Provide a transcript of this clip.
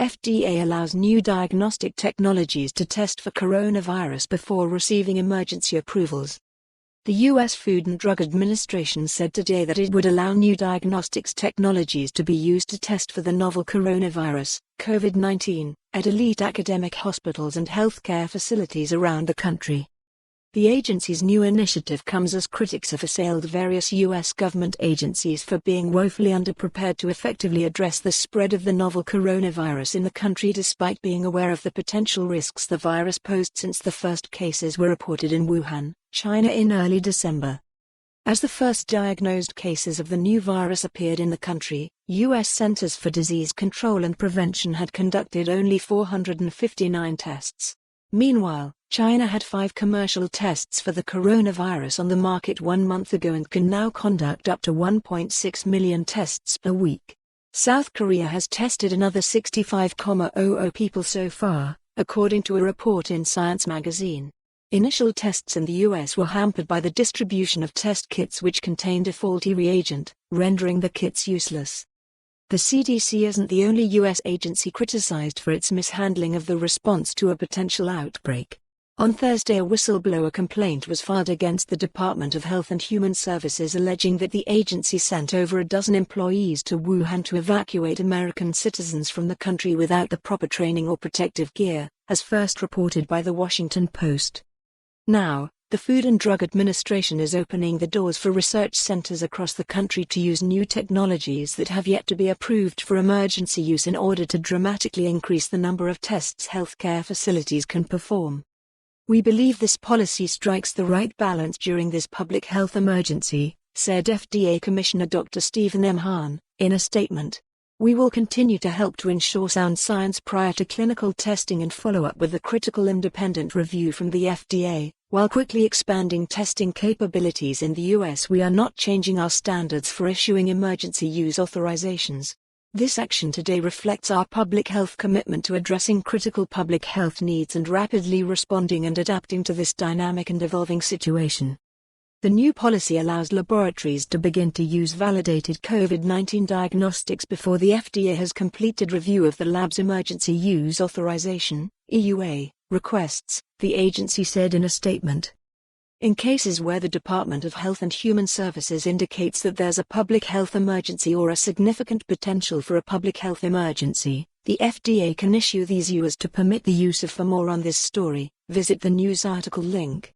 FDA allows new diagnostic technologies to test for coronavirus before receiving emergency approvals. The U.S. Food and Drug Administration said today that it would allow new diagnostics technologies to be used to test for the novel coronavirus, COVID-19, at elite academic hospitals and healthcare facilities around the country. The agency's new initiative comes as critics have assailed various U.S. government agencies for being woefully underprepared to effectively address the spread of the novel coronavirus in the country despite being aware of the potential risks the virus posed since the first cases were reported in Wuhan, China in early December. As the first diagnosed cases of the new virus appeared in the country, U.S. Centers for Disease Control and Prevention had conducted only 459 tests. Meanwhile, China had 5 commercial tests for the coronavirus on the market 1 month ago and can now conduct up to 1.6 million tests per week. South Korea has tested another 65,000 people so far, according to a report in Science magazine. Initial tests in the U.S. were hampered by the distribution of test kits which contained a faulty reagent, rendering the kits useless. The CDC isn't the only U.S. agency criticized for its mishandling of the response to a potential outbreak. On Thursday, a whistleblower complaint was filed against the Department of Health and Human Services alleging that the agency sent over a dozen employees to Wuhan to evacuate American citizens from the country without the proper training or protective gear, as first reported by The Washington Post. Now, the Food and Drug Administration is opening the doors for research centers across the country to use new technologies that have yet to be approved for emergency use in order to dramatically increase the number of tests healthcare facilities can perform. We believe this policy strikes the right balance during this public health emergency, said FDA Commissioner Dr. Stephen M. Hahn, in a statement. We will continue to help to ensure sound science prior to clinical testing and follow up with a critical independent review from the FDA. While quickly expanding testing capabilities in the U.S., we are not changing our standards for issuing emergency use authorizations. This action today reflects our public health commitment to addressing critical public health needs and rapidly responding and adapting to this dynamic and evolving situation. The new policy allows laboratories to begin to use validated COVID-19 diagnostics before the FDA has completed review of the lab's emergency use authorization, EUA, requests, the agency said in a statement. In cases where the Department of Health and Human Services indicates that there's a public health emergency or a significant potential for a public health emergency, the FDA can issue these EUAs to permit the use of. For more on this story, visit the news article link.